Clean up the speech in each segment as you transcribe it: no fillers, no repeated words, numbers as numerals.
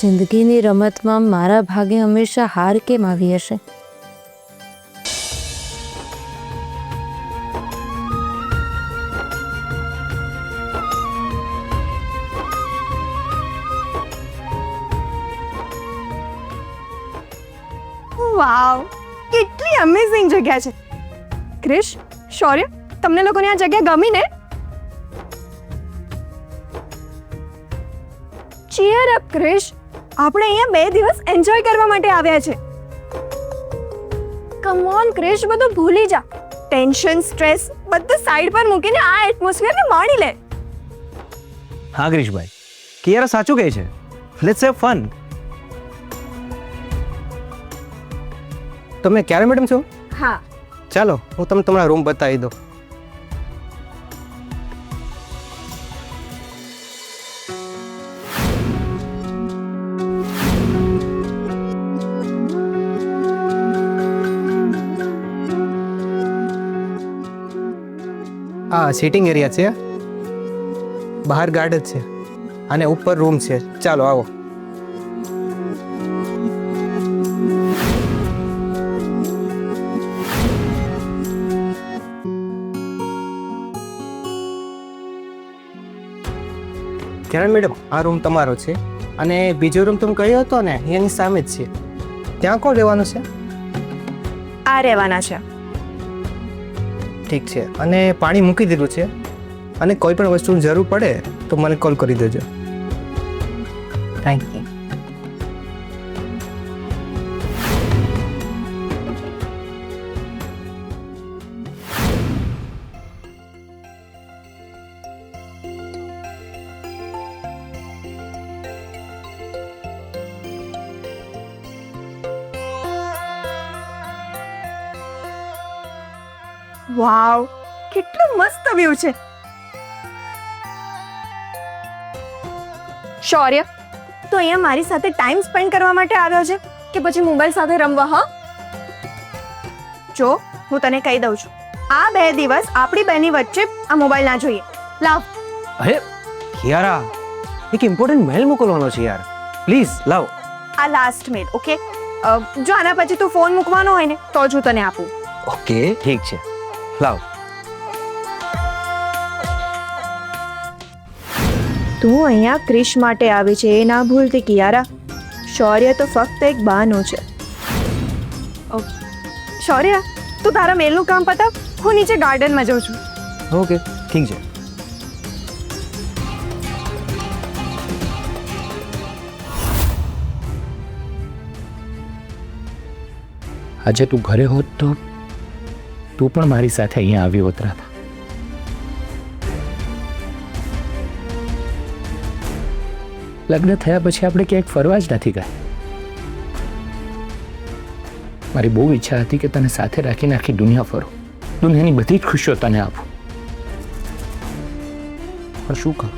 જિંદગીની રમતમાં મારા ભાગે હંમેશા હાર કેમ આવી હશે? વાવ, કેટલી અમેઝિંગ જગ્યા છે. ક્રિશ, શૌર્ય, તમને લોકોને આ જગ્યા ગમી ને? ચીયર અપ ક્રિશ, આપણે અહીંયા 2 દિવસ એન્જોય કરવા માટે આવ્યા છે. કમ ઓન ક્રિશ, બધું ભૂલી જા. ટેન્શન, સ્ટ્રેસ બધું સાઈડ પર મૂકીને આ એટમોસ્ફિયરને માણી લે. હા ગ્રીશભાઈ, કિયારા સાચું કહે છે. Let's have fun. તમે ક્યારે મેડમ છો? હા, ચાલો હું તમને તમારા રૂમ બતાવી દઉં. આ સિટિંગ એરિયા છે, બહાર ગાર્ડન છે અને ઉપર રૂમ છે. ચાલો આવો. કિરણ મેડમ, આ રૂમ તમારો છે અને બીજો રૂમ તમે કહ્યો હતો ને એની સામે જ છે. ત્યાં કોણ રહેવાનું છે? આ રહેવાના છે. ઠીક છે. અને પાણી મૂકી દીધું છે અને કોઈ પણ વસ્તુની જરૂર પડે તો મને કોલ કરી દેજો. Thank you. વાવ, કેટલું મસ્ત વ્યૂ છે. શૌર્ય, તો અહીંયા મારી સાથે ટાઈમ સ્પેન્ડ કરવા માટે આવ્યો છે કે પછી મોબાઈલ સાથે રમવા? હા, જો હું તને કહી દઉં છું, આ 2 દિવસ આપણી બેની વચ્ચે આ મોબાઈલ ના જોઈએ. લાવ. અરે કિયારા, એક ઇમ્પોર્ટન્ટ મેલ મોકલવાનો છે યાર. પ્લીઝ લાવ. આ લાસ્ટ મેલ, ઓકે? જો આના પછી તું ફોન મૂકવાનો હોય ને તો જ હું તને આપું. ઓકે ઠીક છે, લાવ. તું અહીંયા ક્રિશ માટે આવી છે એ ના ભૂલતી કિયારા. શૌર્ય તો ફક્ત એક બહાનું છે. શૌર્ય, તું તારા મેલનું કામ પતાવ, હું નીચે ગાર્ડનમાં જાઉં છું. ઓકે ઠીક છે. આજે તું ઘરે હોત તો તું પણ મારી સાથે અહીંયા આવી હોત રાધા. લગ્ન થયા પછી આપણે ક્યાંક ફરવા જ નથી ગયા. મારી બહુ ઈચ્છા હતી કે તને સાથે રાખીને આખી દુનિયા ફરો, દુનિયાની બધી જ ખુશીઓ તને આપું, પણ શું કરું?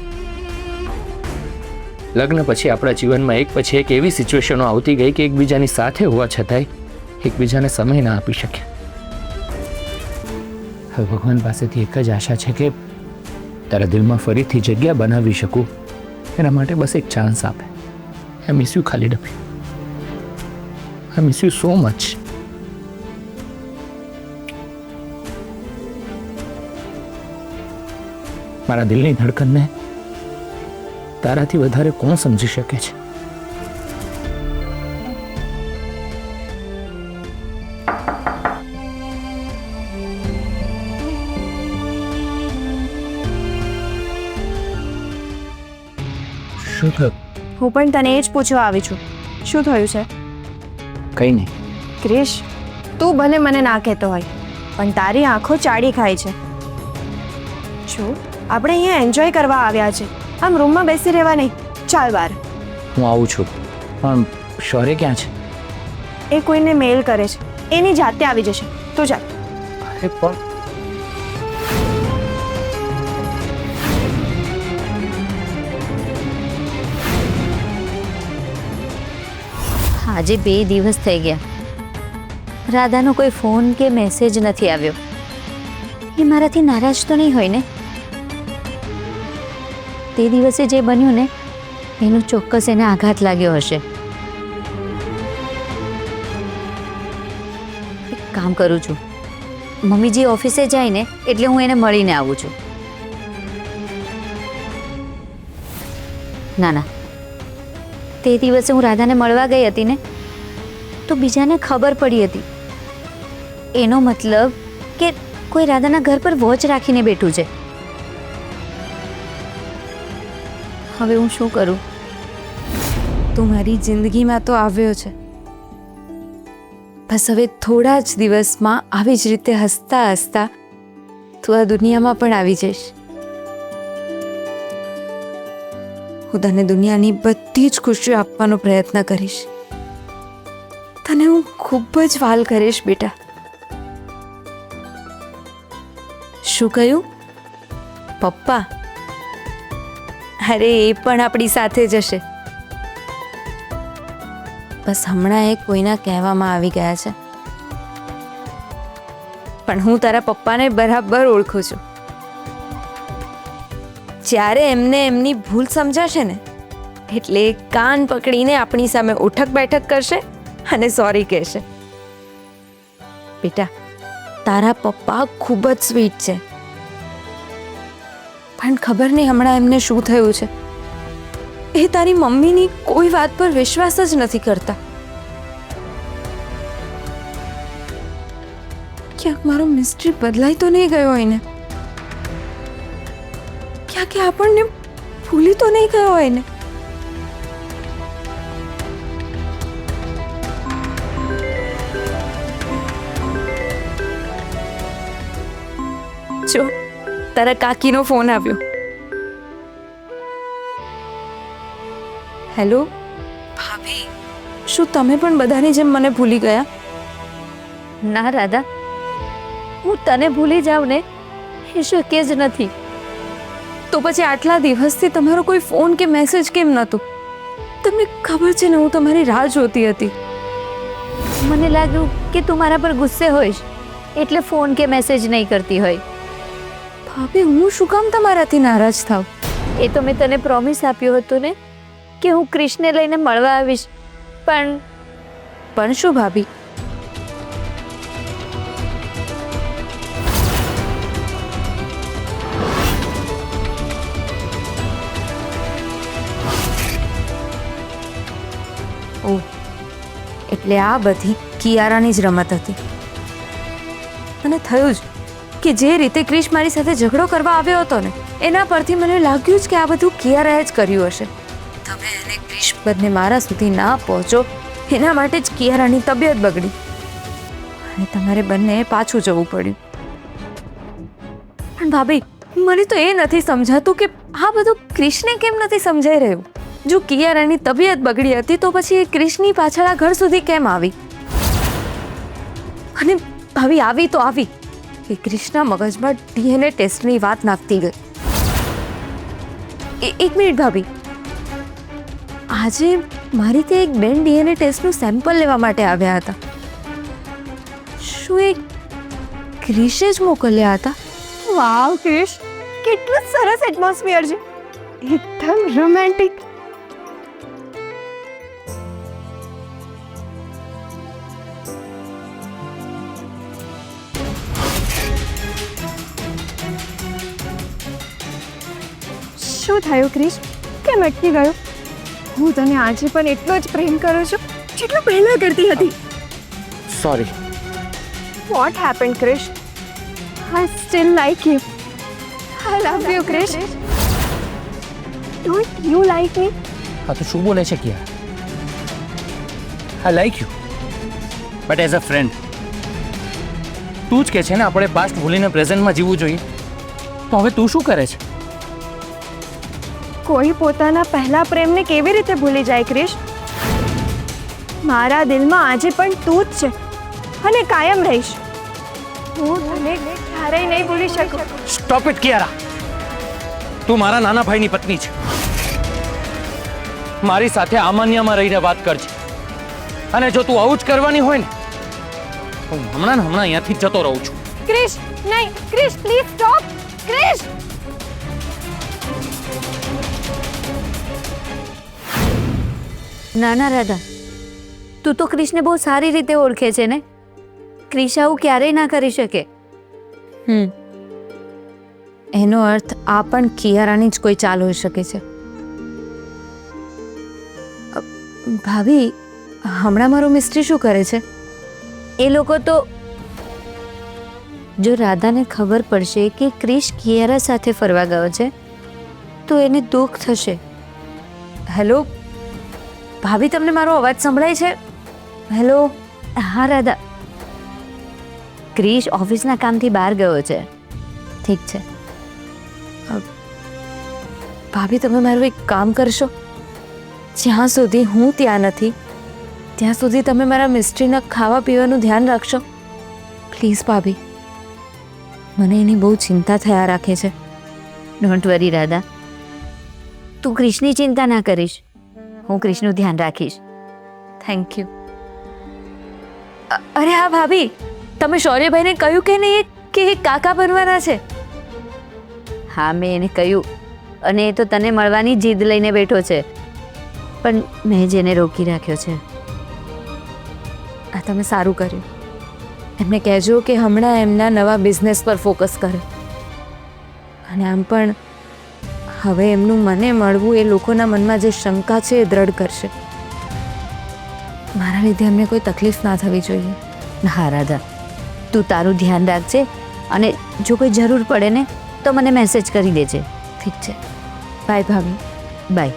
લગ્ન પછી આપણા જીવનમાં એક પછી એક એવી સિચ્યુએશનો આવતી ગઈ કે એકબીજાની સાથે હોવા છતાંય એકબીજાને સમય ના આપી શક્યા. હવે ભગવાન પાસેથી એક જ આશા છે કે તારા દિલમાં ફરીથી જગ્યા બનાવી શકું, એના માટે બસ એક ચાન્સ આપે. આઈ મિસ યુ ખાલી ડબી. I miss you so much. મારા દિલની ધડકનને તારાથી વધારે કોણ સમજી શકે છે? શું થયું? હું પણ તને એ જ પૂછવા આવી છું. શું થયું છે? કંઈ નહીં. ક્રિશ, તું ભલે મને ના કહેતો હોય પણ તારી આંખો ચાડી ખાય છે. શું આપણે અહીંયા એન્જોય કરવા આવ્યા છે, આમ રૂમમાં બેસી રહેવા નહીં. ચાલ બહાર. હું આવું છું, પણ શૌર્ય ક્યાં છે? એ કોઈને મેલ કરે છે, એની જાતે આવી જશે. તું ચાલ. અરે પણ આજે 2 દિવસ થઈ ગયા, રાધાનો કોઈ ફોન કે મેસેજ નથી આવ્યો. એ મારાથી નારાજ તો નહીં હોય ને? તે દિવસે જે બન્યું ને એનો ચોક્કસ એને આઘાત લાગ્યો હશે. એક કામ કરું છું, મમ્મીજી ઓફિસે જાય ને એટલે હું એને મળીને આવું છું. ના ના, તે દિવસે હું રાધાને મળવા ગઈ હતી ને તો બીજાને ખબર પડી હતી. એનો મતલબ કે કોઈ રાધાના ઘર પર વોચ રાખીને બેઠું છે. હવે હું શું કરું? તું મારી જિંદગીમાં તો આવ્યો છે, બસ હવે થોડા જ દિવસમાં આવી જ રીતે હસતા હસતા તું આ દુનિયામાં પણ આવી જઈશ. હું તને દુનિયાની બધી જ ખુશીઓ આપવાનો પ્રયત્ન કરીશ. તને હું ખૂબ જ વાલ કરીશ બેટા. શું કહ્યું? પપ્પા? અરે એ પણ આપણી સાથે જ હશે. બસ હમણાં એ કોઈના કહેવામાં આવી ગયા છે, પણ હું તારા પપ્પાને બરાબર ઓળખું છું. જ્યારે એમને એમની ભૂલ સમજાશે ને એટલે કાન પકડીને આપણી સામે ઉઠક બેઠક કરશે અને સોરી કહેશે. બેટા, તારા પપ્પા ખૂબ જ સ્વીટ છે, પણ ખબર નહીં હમણાં એમને શું થયું છે. એ તારી મમ્મીની કોઈ વાત પર વિશ્વાસ જ નથી કરતા. ક્યાંક મારો મિસ્ટ્રી બદલાઈ તો નહીં ગયો હોય ને? ક્યાંક એ આપણને ભૂલી તો નહીં ગયો હોય ને? જો તારા કાકીનો ફોન આવ્યો. હેલો ભાભી, શું તમે પણ બધાની જેમ મને ભૂલી ગયા? ના રાધા, હું તને ભૂલી જાઉં ને એ શક્ય જ નથી. તો પછી આટલા દિવસથી તમારો કોઈ ફોન કે મેસેજ કેમ નહોતું? તમને ખબર છે ને હું તમારી રાહ જોતી હતી. મને લાગ્યું કે તું મારા પર ગુસ્સે હોઈશ એટલે ફોન કે મેસેજ નહીં કરતી હોય. ભાભી, હું શું કામ તમારાથી નારાજ થાવ? એ તો મેં તને પ્રોમિસ આપ્યો હતો ને કે હું ક્રિશને લઈને મળવા આવીશ. પણ શું ભાભી? ઓહ, એટલે આ બધી કિયારાની જ રમત હતી. મને થયું જ કે જે રીતે ક્રિશ મારી સાથે ઝઘડો કરવા આવ્યો હતો ને એના પરથી મને લાગ્યું જ કે આ બધું કિયારાએ જ કર્યું હશે. તમે એને ક્રિશ બંને મારા સુધી ના પહોંચો એના માટે જ કિયારાની તબિયત બગડી અને તમારે બંને પાછું જવું પડ્યું. પણ ભાભી, મને તો એ નથી સમજાતું કે આ બધું ક્રિશને કેમ નથી સમજાઈ રહ્યું. જો કિયારાની તબિયત બગડી હતી તો પછી એ ક્રિશની પાછળ આ ઘર સુધી કેમ આવી? અને ભાભી આવી તો આવી કે ક્રિશના મગજમાં ડીએનએ ટેસ્ટની વાત નાખતી ગઈ. એક મિનિટ ભાભી, આજે મારી ત્યાં એક બેન ડીએનએ ટેસ્ટનું સેમ્પલ લેવા માટે આવ્યા હતા. શું એ ક્રિશે જ મોકલ્યા હતા? વાવ ક્રિશ, કેટલું સરસ એટમોસ્ફિયર છે, એકદમ રોમેન્ટિક. શું થયું ક્રિશ? કેમ અટકી ગયો? હું તને આજે પણ એટલો જ પ્રેમ કરું છું જેટલો પહેલા કરતી હતી. Sorry. What happened, Krish? I still like you. I love you, Krish. Don't you like me? હા, તું શું બોલે છે કિયા? I like you, but as a friend. તું જ કે છે ને આપણે પાસ્ટ ભૂલીને પ્રેઝન્ટમાં જીવવું જોઈએ, તો હવે તું શું કરે છે? કોઈ પોતાના પહેલા પ્રેમને કેવી રીતે ભૂલી જાય ક્રિશ? મારા દિલમાં આજે પણ તું જ છે અને કાયમ રહીશ. હું તને ક્યારેય નહીં ભૂલી શકું. Stop it Kiara. તું મારા નાના ભાઈની પત્ની છે. મારી સાથે આમાન્યામાં રહીને વાત કરજે, અને જો તું આવું જ કરવાની હોય ને તો હું હમણાં અહીંયાથી જતો રહું છું. ક્રિશ, નહીં ક્રિશ, પ્લીઝ સ્ટોપ. ક્રિશ, ના ના રાધા, તું તો ક્રિશને બહુ સારી રીતે ઓળખે છે ને. ક્રિશ આવું ક્યારેય ના કરી શકે. એનો અર્થ આ પણ કિયારાની જ કોઈ ચાલ હોઈ શકે છે. ભાભી, હમણાં મારો મિસ્ત્રી શું કરે છે? એ લોકો તો, જો રાધાને ખબર પડશે કે ક્રિશ કિયારા સાથે ફરવા ગયો છે તો એને દુઃખ થશે. હેલો ભાભી, તમને મારો અવાજ સંભળાય છે? હેલો. હા રાધા, ક્રિશ ઓફિસના કામથી બહાર ગયો છે. ઠીક છે. ભાભી, તમે મારું એક કામ કરશો? જ્યાં સુધી હું ત્યાં નથી ત્યાં સુધી તમે મારા મિસ્ત્રીના ખાવા પીવાનું ધ્યાન રાખશો પ્લીઝ. ભાભી, મને એની બહુ ચિંતા થયા રાખે છે. ડોન્ટ વરી રાધા, તું ક્રિશની ચિંતા ના કરીશ, હું ક્રિશનું ધ્યાન રાખીશ. Thank you. અરે હા ભાભી, તમે શૌર્યભાઈને કહ્યું કે નહીં કે એ કાકા બનવાના છે? હા, મેં એને કહ્યું અને એ તો તને મળવાની જીદ લઈને બેઠો છે, પણ મેં જ એને રોકી રાખ્યો છે. આ તમે સારું કર્યું. એમને કહેજો કે હમણાં એમના નવા બિઝનેસ પર ફોકસ કરે. અને આમ પણ હવે એમનું મને મળવું એ લોકોના મનમાં જે શંકા છે એ દ્રઢ કરશે. મારા લીધે એમને કોઈ તકલીફ ના થવી જોઈએ. હા રાધા, તું તારું ધ્યાન રાખજે અને જો કોઈ જરૂર પડે ને તો મને મેસેજ કરી દેજે. ઠીક છે. બાય ભાભી. બાય.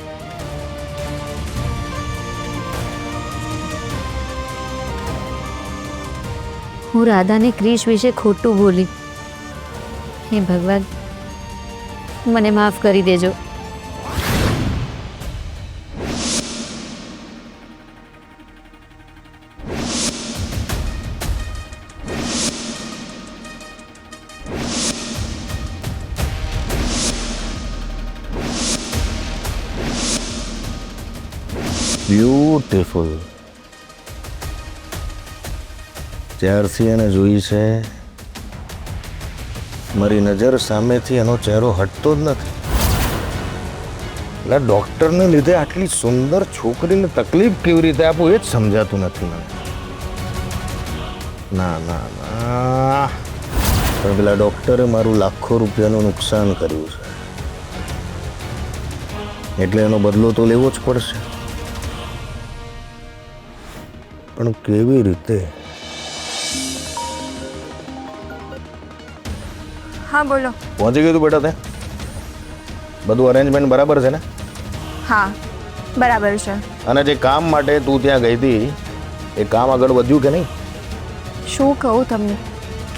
હું રાધાને ક્રિશ વિશે ખોટું બોલી. હે ભગવાન, મને માફ કરી દેજો. બ્યુટીફુલ. જ્યારથી એને જોઈ છે મારી નજર સામેથી એનો ચહેરો હટતો જ નથી. એટલે ડૉક્ટરને લીધે આટલી સુંદર છોકરીને તકલીફ કેવી રીતે આપું એ જ સમજાતું નથી મને. ના ના ના, પણ પેલા ડૉક્ટરે મારું લાખો રૂપિયાનું નુકસાન કર્યું છે, એટલે એનો બદલો તો લેવો જ પડશે. પણ કેવી રીતે? હા બોલો. પહોંચી ગયું તું બેટા? તે બધું અરેન્જમેન્ટ બરાબર છે ને? હા બરાબર છે. અને જે કામ માટે તું ત્યાં ગઈ હતી એ કામ આગળ વધ્યું કે નહીં? શું કહું તમને,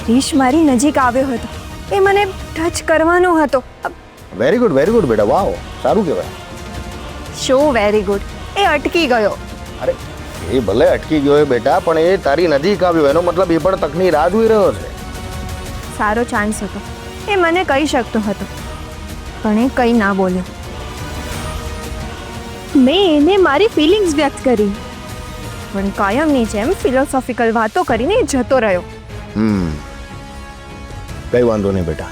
ક્રિશ મારી નજીક આવ્યો હતો, એ મને ટચ કરવાનો હતો. વેરી ગુડ બેટા, વાવ, સારું કહેવાય. શું વેરી ગુડ? એ અટકી ગયો. અરે એ ભલે અટકી ગયો એ બેટા, પણ એ તારી નજીક આવ્યો એનો મતલબ એ પણ તકની રાહ જોઈ રહ્યો છે. સારો ચાન્સ હતો, એ મને કહી શકતો હતો, પણ એ કંઈ ના બોલ્યો. મેં એને મારી ફિલિંગ્સ વ્યક્ત કરી, પણ કાયમની જેમ ફિલોસોફિકલ વાતો કરીને એ જતો રહ્યો. કઈ વાંધો નહીં બેટા,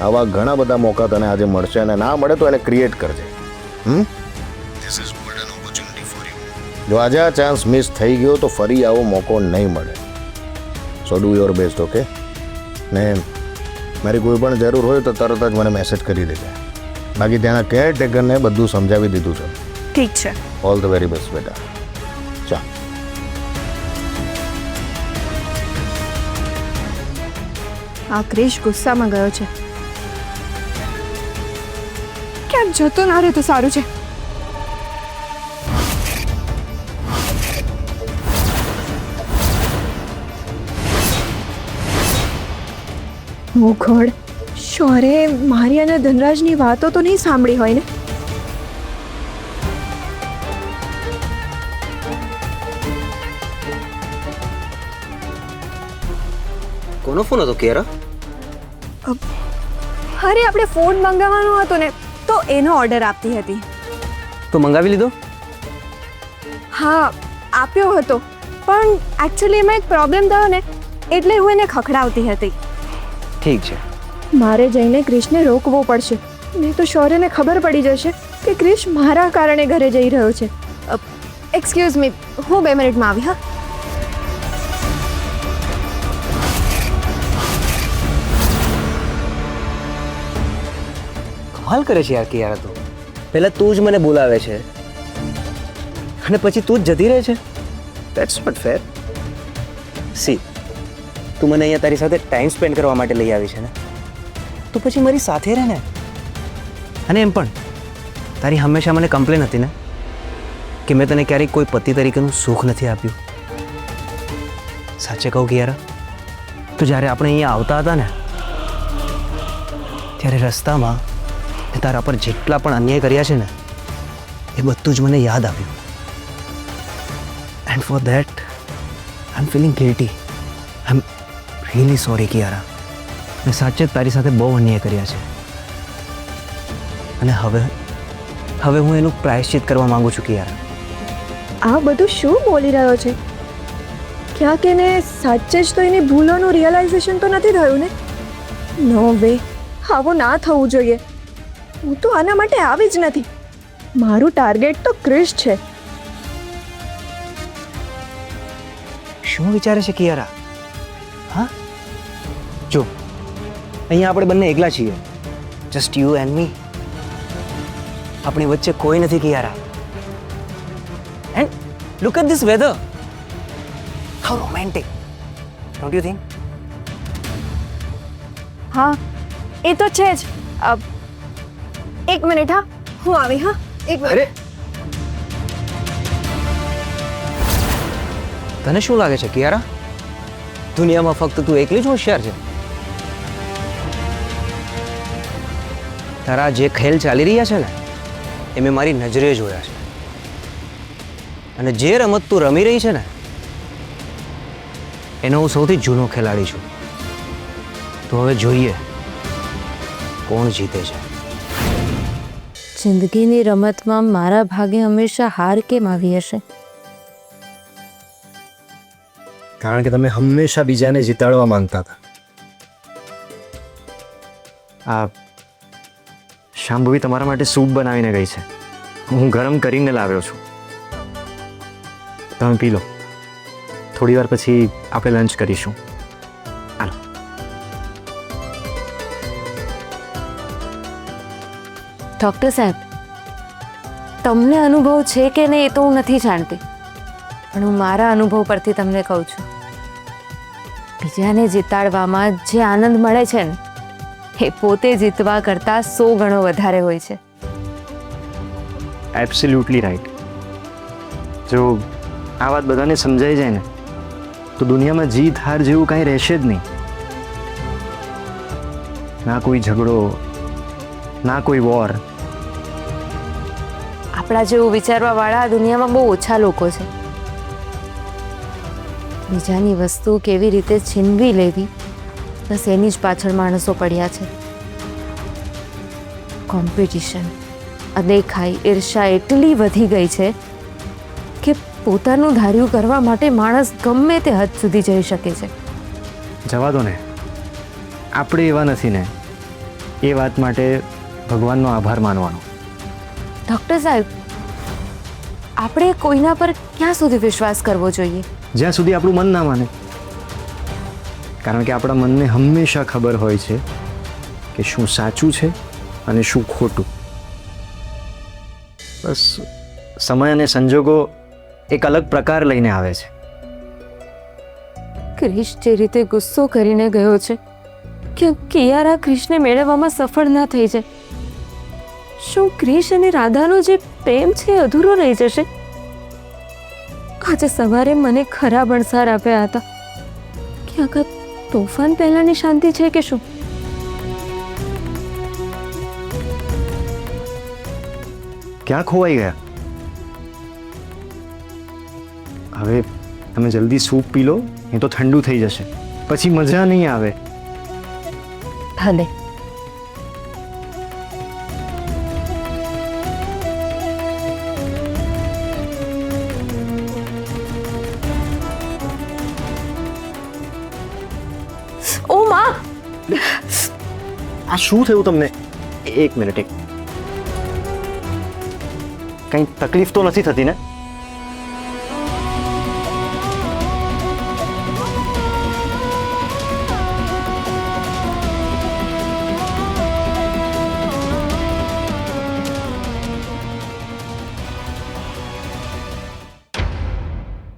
આવા ઘણા બધા મોકા તને આજે મળશે અને ના મળે તો એને ક્રિએટ કરજે. This is golden opportunity for you. જો આજે આ ચાન્સ મિસ થઈ ગયો તો ફરી આવો મોકો નહીં મળે. સો ડુ યોર બેસ્ટ. ઓકે? ને મારી કોઈ પણ જરૂર હોય તો તરત જ મને મેસેજ કરી દેજે. બાકી ત્યાંના કેરટેકરને બધું સમજાવી દીધું છે. ઠીક છે. ઓલ ધ વેરી બેસ્ટ બેટા. ચા. આ ક્રિશ ગુસ્સામાં ગયો છે. ક્યાંક જતો ના રહે તો સારું છે. ઓ ગોડ, શોરે મારી અને ધનરાજની વાતો તો નહીં સાંભળી હોય ને? કોનો ફોન હતો કેરા? અરે આપણે ફોન મંગાવવાનો હતો ને, તો એનો ઓર્ડર આપતી હતી. તો મંગાવી લીધો? હા આપ્યો હતો, પણ એકચ્યુઅલી એમાં એક પ્રોબ્લેમ થયો ને, એટલે હું એને ખખડાવતી હતી. ઠીક છે. મારે જઈને ક્રિશને રોકવો પડશે, નહીં તો શૌર્યને ખબર પડી જશે કે ક્રિશ મારા કારણે ઘરે જઈ રહ્યો છે. એક્સક્યુઝ મી, હું 2 મિનિટમાં આવી. હા, કમાલ કરે છે યાર કિયારા તું. પહેલા તું જ મને બોલાવે છે અને પછી તું જ જતી રહે છે. That's not fair. સી, તું મને અહીંયા તારી સાથે ટાઈમ સ્પેન્ડ કરવા માટે લઈ આવી છે ને, તો પછી મારી સાથે રહે ને. અને એમ પણ તારી હંમેશા મને કમ્પ્લેન હતી ને કે મેં તને ક્યારેય કોઈ પતિ તરીકેનું સુખ નથી આપ્યું. સાચે કહું કિયારા, તો જ્યારે આપણે અહીંયા આવતા હતા ને ત્યારે રસ્તામાં મેં તારા પર જેટલા પણ અન્યાય કર્યા છે ને એ બધું જ મને યાદ આવ્યું. And for that I am feeling guilty. I am really sorry Kiara. મેં સાચે જ તારી સાથે બહુ અન્યાય કર્યા છે અને હવે હું એનું પ્રાયશ્ચિત કરવા માંગુ છું કિયારા. આ બધું શું બોલી રહ્યો છે? ક્યાંક એને સાચે જ તો એની ભૂલોનું રિયલાઇઝેશન તો નથી થયું ને? નો વે, આવું ના થવું જોઈએ. હું તો આના માટે આવી જ નથી. મારું ટાર્ગેટ તો ક્રિશ છે. શું વિચારે છે કિયારા? હા, જો અહીંયા આપણે બંને એકલા છીએ. Just you and me. આપણી વચ્ચે કોઈ નથી Kiara. And look at this weather. How romantic, don't you think? હા, એ તો છે જ. 1 મિનિટ. હા, હું આવી. હા, 1 મિનિટ. અરે, તને શું લાગે છે કિયારા? દુનિયામાં ફક્ત તું એકલી જ હોશિયાર છે? તારા જે ખેલ ચાલી રહ્યા છે ને એ મેં મારી નજરે જોયા છે. અને જે રમત તું રમી રહી છે ને એનો હું સૌથી જૂનો ખેલાડી છું. તો હવે જોઈએ કોણ જીતે છે. જિંદગીની રમતમાં મારા ભાગે હંમેશા હાર કેમ આવી હશે? કારણ કે તમે હંમેશા બીજાને જીતાડવા માંગતા હતા. આ શાંભવી તમારા માટે સૂપ બનાવીને ગઈ છે. હું ગરમ કરીને લાવ્યો છું. તમે પી લો. થોડી વાર પછી આપણે લંચ કરીશું. હાલો. ડૉક્ટર સાહેબ, તમને અનુભવ છે કે નહીં એ તો હું નથી જાણતી, પણ હું મારા અનુભવ પરથી તમને કહું છું, બીજાને જીતાડવામાં જે આનંદ મળે છે ને એ પોતે જીતવા કરતાં 100 ગણો વધારે હોય છે. Absolutely right. જો આ વાત બધાને સમજાઈ જાય ને તો દુનિયામાં જીત હાર જેવું કાંઈ રહેશે જ નહીં. ના કોઈ ઝઘડો, ના કોઈ વોર. આપણા જેવું વિચારવાવાળા આ દુનિયામાં બહુ ઓછા લોકો છે. બીજાની વસ્તુ કેવી રીતે છીનવી લેવી બસ એની જ પાછળ માણસો પડ્યા છે. કોમ્પિટિશન, અદેખાઈ, ઈર્ષા એટલી વધી ગઈ છે કે પોતાનું ધાર્યું કરવા માટે માણસ ગમે તે હદ સુધી જઈ શકે છે. જવા દો ને, આપણે એવા નથી ને. એ વાત માટે ભગવાનનો આભાર માનવાનો. ડૉક્ટર સાહેબ, આપણે કોઈના પર ક્યાં સુધી વિશ્વાસ કરવો જોઈએ? જ્યાં સુધી આપણું મન ના માને. કારણ કે આપણા મનને હંમેશા ખબર હોય છે કે શું સાચું છે અને શું ખોટું. બસ સમય અને સંજોગો એક અલગ પ્રકાર લઈને આવે છે. ક્રિશ જે રીતે ગુસ્સો કરીને ગયો છે કે કિયારા ક્રિશને મેળવવામાં સફળ ના થઈ જાય, શું ક્રિશ અને રાધાનો જે પ્રેમ છે એ અધૂરો રહી જશે? આજે સવારે મને ખરાબ અણસાર આપ્યા હતા કે આખા તોફાન પહેલાની શાંતિ છે કે શું? ક્યાં ખોવાઈ ગયા? હવે તમે જલ્દી સૂપ પી લો, એ તો ઠંડુ થઈ જશે, પછી મજા નહીં આવે. ભલે. ઓ માં, આ શું થયું તમને? એક મિનિટ. કંઈ તકલીફ તો નથી થતી ને?